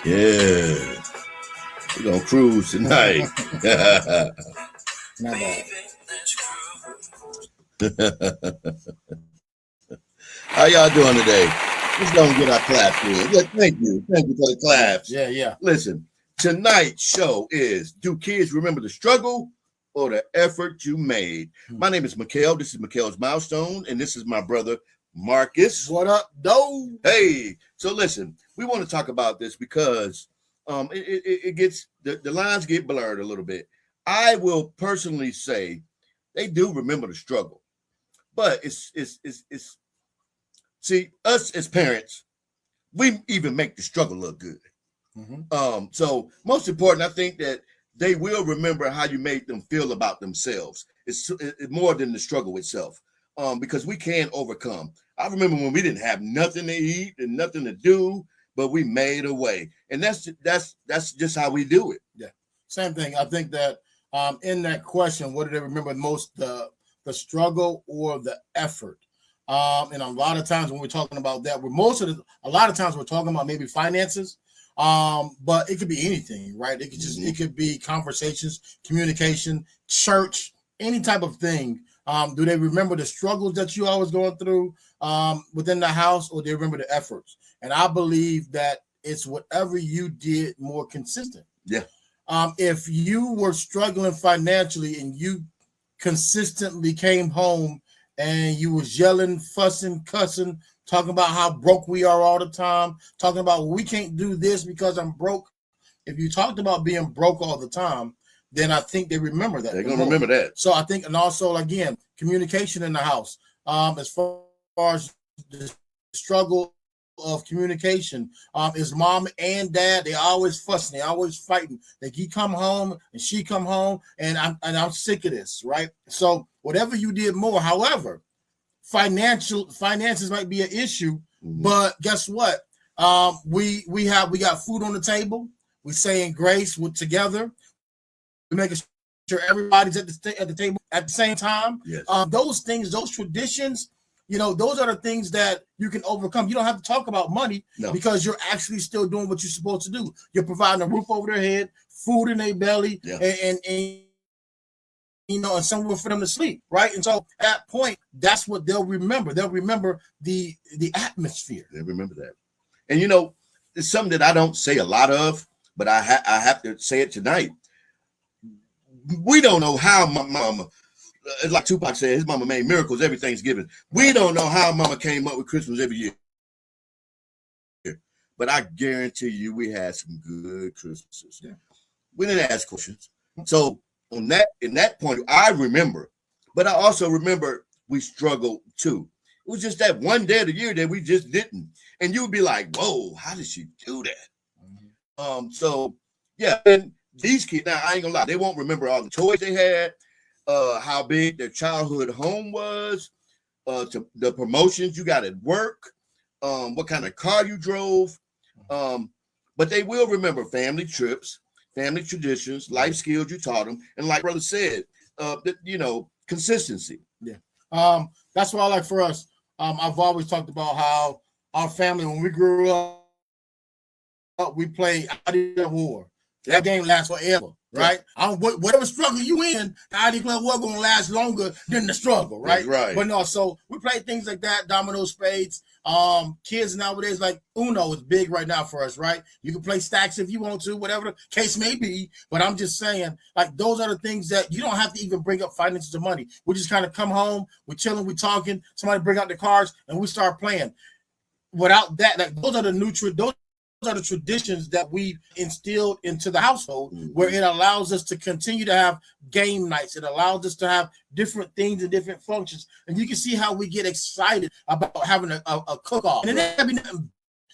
Yeah, we're gonna cruise tonight. Not bad. How y'all doing today? Let's go and get our claps in. Yeah, thank you for the claps. Yeah. Listen, tonight's show is: Do kids remember the struggle or the effort you made? My name is Mikhail. This is Mikhail's Milestone, and this is my brother Marcus. What up, though? Hey, so listen, we want to talk about this because it gets the lines get blurred a little bit. I will personally say they do remember the struggle, but it's see, us as parents, we even make the struggle look good. So most important, I think that they will remember how you made them feel about themselves. It's more than the struggle itself, because we can overcome. I remember when we didn't have nothing to eat and nothing to do, but we made a way, and that's just how we do it. Yeah, same thing. I think that in that question, what do they remember most, the struggle or the effort? And a lot of times when we're talking about that, a lot of times we're talking about maybe finances, but it could be anything, right? It could it could be conversations, communication, church, any type of thing. Do they remember the struggles that you always going through within the house, or do they remember the efforts? And I believe that it's whatever you did more consistent. Yeah. If you were struggling financially and you consistently came home and you was yelling, fussing, cussing, talking about how broke we are all the time, talking about we can't do this because I'm broke. If you talked about being broke all the time, then I think they remember that. They're going to remember that. So I think, and also, again, communication in the house. As far as the struggle of communication, is mom and dad, they always fussing, they always fighting. Like, he come home and she come home, and I'm sick of this, right? So whatever you did more, however, finances might be an issue, but guess what? We got food on the table. We saying grace together. We making sure everybody's at the table at the same time. Yes. Those things, those traditions, those are the things that you can overcome. You don't have to talk about money because you're actually still doing what you're supposed to do. You're providing a roof over their head, food in their belly, and and somewhere for them to sleep, right? And so at that point, that's what they'll remember. They'll remember the atmosphere. They remember that. And it's something that I don't say a lot of, but I have to say it tonight. We don't know how my mama, like Tupac said, his mama made miracles every Thanksgiving. We don't know how mama came up with Christmas every year. But I guarantee you we had some good Christmases. Yeah. We didn't ask questions. So in that point, I remember, but I also remember we struggled too. It was just that one day of the year that we just didn't. And you would be like, whoa, how did she do that? So yeah, and these kids, now I ain't gonna lie, they won't remember all the toys they had, how big their childhood home was, to the promotions you got at work, what kind of car you drove. But they will remember family trips, family traditions, life skills you taught them, and like brother said, consistency. Yeah. That's why, like, for us, I've always talked about how our family, when we grew up, we played ID War. That game lasts forever, right? Whatever struggle you in, the ID Club War gonna last longer than the struggle, right? That's right. But no, so we play things like that, domino, spades. Kids nowadays, like Uno is big right now for us, right? You can play stacks if you want to, whatever the case may be. But I'm just saying, like, those are the things that you don't have to even bring up finances or money. We just kind of come home, we're chilling, we're talking, somebody bring out the cards, and we start playing. Without that, like, those are the traditions that we instilled into the household, where it allows us to continue to have game nights. It allows us to have different things and different functions. And you can see how we get excited about having a cook-off. And it ain't nothing.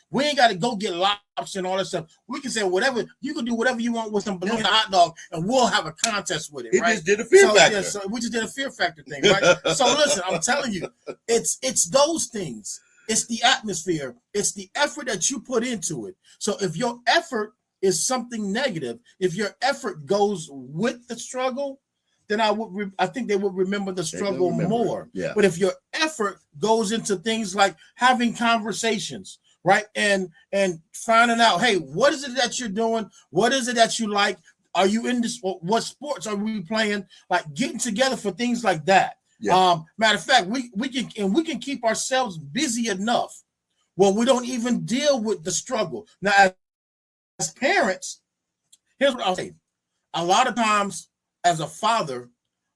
We ain't got to go get lobster and all that stuff. We can say whatever, you can do whatever you want with some balloon and hot dog, and we'll have a contest with it, right? Just did a fear factor. Yeah, so we just did a fear factor thing, right? So listen, I'm telling you, it's those things. It's the atmosphere. It's the effort that you put into it. So if your effort is something negative, if your effort goes with the struggle, then I think they would remember the struggle more. Yeah. But if your effort goes into things like having conversations, right, and finding out, hey, what is it that you're doing? What is it that you like? Are you in this? What sports are we playing? Like getting together for things like that. Yeah. Matter of fact, we can keep ourselves busy enough where we don't even deal with the struggle. Now, as parents, here's what I'll say. A lot of times, as a father,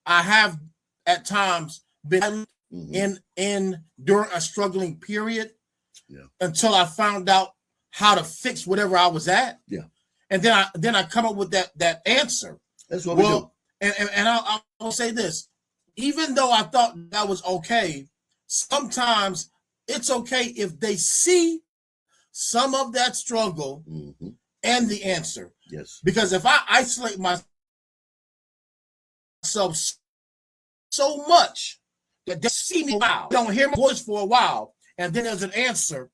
I have at times been in during a struggling period until I found out how to fix whatever I was at. Yeah. And then I come up with that answer. That's what we do. And I'll say this. Even though I thought that was okay, sometimes it's okay if they see some of that struggle and the answer. Yes. Because if I isolate myself so much that they see me, don't hear my voice for a while, and then there's an answer,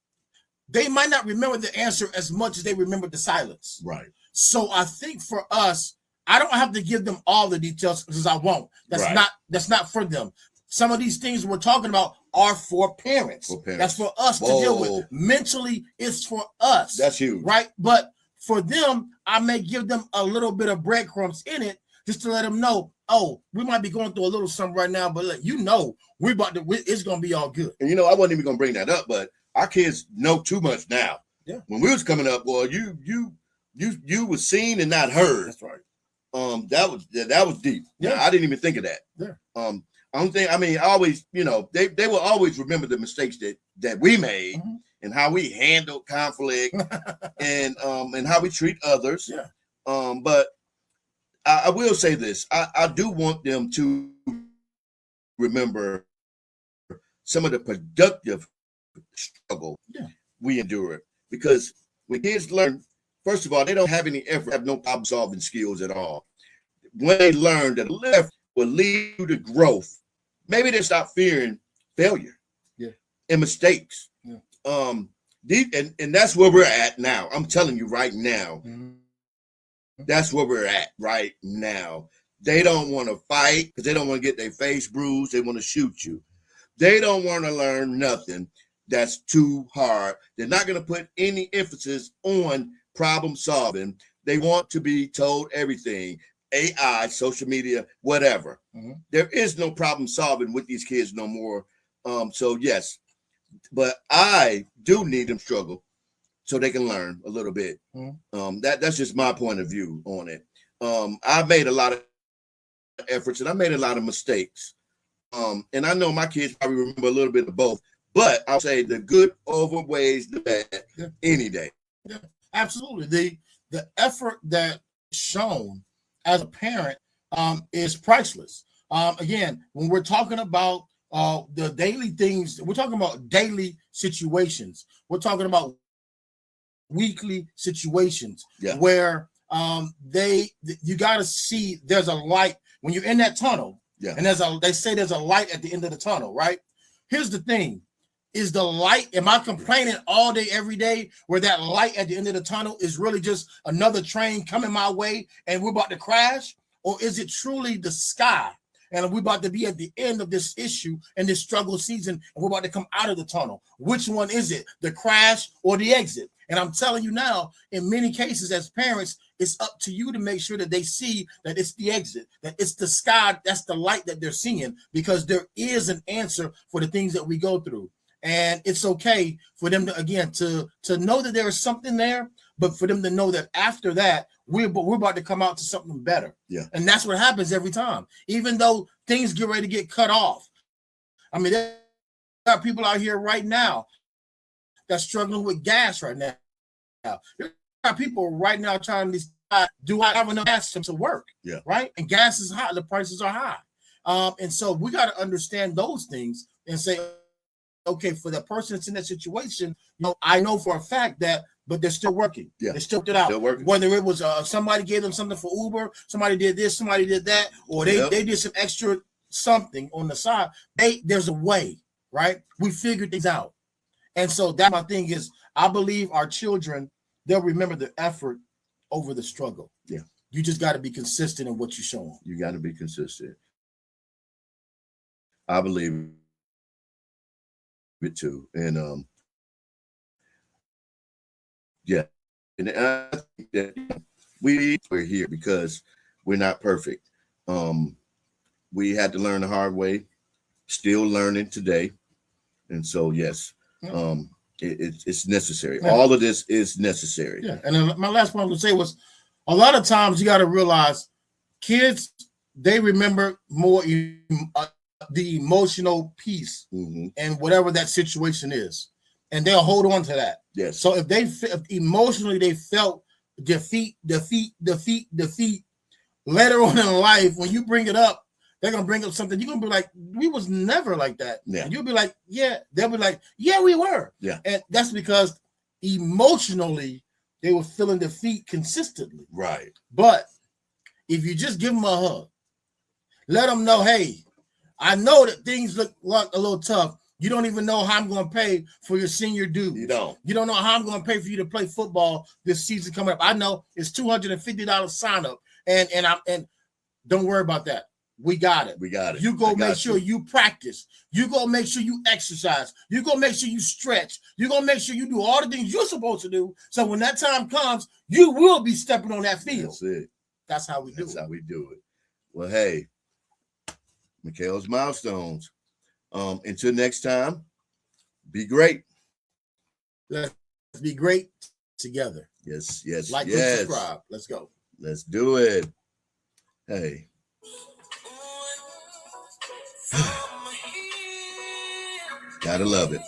they might not remember the answer as much as they remember the silence. Right. So I think for us, I don't have to give them all the details because I won't. That's not for them. Some of these things we're talking about are for parents. That's for us to deal with. Mentally, it's for us. That's huge. Right? But for them, I may give them a little bit of breadcrumbs in it just to let them know, oh, we might be going through a little something right now, but it's going to be all good. And I wasn't even going to bring that up, but our kids know too much now. Yeah. When we was coming up, well, you was seen and not heard. That's right. That was deep. Yeah. I didn't even think of that. Yeah. I don't think. I mean, always, they will always remember the mistakes that we made and how we handled conflict and how we treat others. Yeah. But I will say this: I do want them to remember some of the productive struggle we endured, because when kids learn, first of all, they don't have any effort, have no problem solving skills at all. When they learn that left will lead to growth, maybe they stop fearing failure and mistakes. Yeah. And that's where we're at now. I'm telling you right now, that's where we're at right now. They don't want to fight because they don't want to get their face bruised. They want to shoot you. They don't want to learn nothing that's too hard. They're not going to put any emphasis on problem solving. They want to be told everything. AI, social media, whatever. There is no problem solving with these kids no more. So yes, but I do need them struggle so they can learn a little bit. That's just my point of view on it. I made a lot of efforts and I made a lot of mistakes. And I know my kids probably remember a little bit of both, but I'll say the good overweighs the bad any day. Yeah, absolutely. The effort that's shown as a parent is priceless. Again, when we're talking about the daily things, we're talking about daily situations. We're talking about weekly situations where you got to see there's a light when you're in that tunnel. Yeah. And they say there's a light at the end of the tunnel, right? Here's the thing. Is the light, am I complaining all day, every day, where that light at the end of the tunnel is really just another train coming my way and we're about to crash? Or is it truly the sky and we're about to be at the end of this issue and this struggle season and we're about to come out of the tunnel? Which one is it, the crash or the exit? And I'm telling you now, in many cases as parents, it's up to you to make sure that they see that it's the exit, that it's the sky, that's the light that they're seeing, because there is an answer for the things that we go through. And it's okay for them to, again, to know that there is something there, but for them to know that after that, we're about to come out to something better. Yeah. And that's what happens every time, even though things get ready to get cut off. I mean, there are people out here right now that's struggling with gas right now. There are people right now trying to decide, do I have enough gas to work? Yeah. Right? And gas is high. The prices are high. And so we got to understand those things and say, okay, for the person that's in that situation, I know for a fact that, but they're still working. Yeah. They still did out. Still working. Whether it was somebody gave them something for Uber, somebody did this, somebody did that, or they did some extra something on the side. There's a way, right? We figured things out. And so that my thing is, I believe our children, they'll remember the effort over the struggle. Yeah. You just got to be consistent in what you show them. You got to be consistent. I believe it too. And yeah. And I think that we're here because we're not perfect. We had to learn the hard way, still learning today. And so, yes, it's necessary. Yeah. All of this is necessary. Yeah. And then my last point to say was, a lot of times you got to realize kids, they remember more the emotional piece and whatever that situation is. And they'll hold on to that. Yes. So if emotionally they felt defeat, later on in life, when you bring it up, they're going to bring up something. You're going to be like, we was never like that. Yeah. And you'll be like, yeah. They'll be like, yeah, we were. Yeah. And that's because emotionally they were feeling defeat consistently. Right. But if you just give them a hug, let them know, hey, I know that things look like a little tough. You don't even know how I'm going to pay for your senior dues. You don't. You don't know how I'm going to pay for you to play football this season coming up. I know it's $250 sign up, and don't worry about that. We got it. We got it. You go make sure you practice. You go make sure you exercise. You go make sure you stretch. You go make sure you do all the things you're supposed to do. So when that time comes, you will be stepping on that field. That's it. That's how we do it. That's how we do it. Well, hey, Mikhail's milestones. Until next time, be great. Let's be great together. Yes, yes, Like yes. and subscribe. Let's go. Let's do it. Hey. Gotta love it.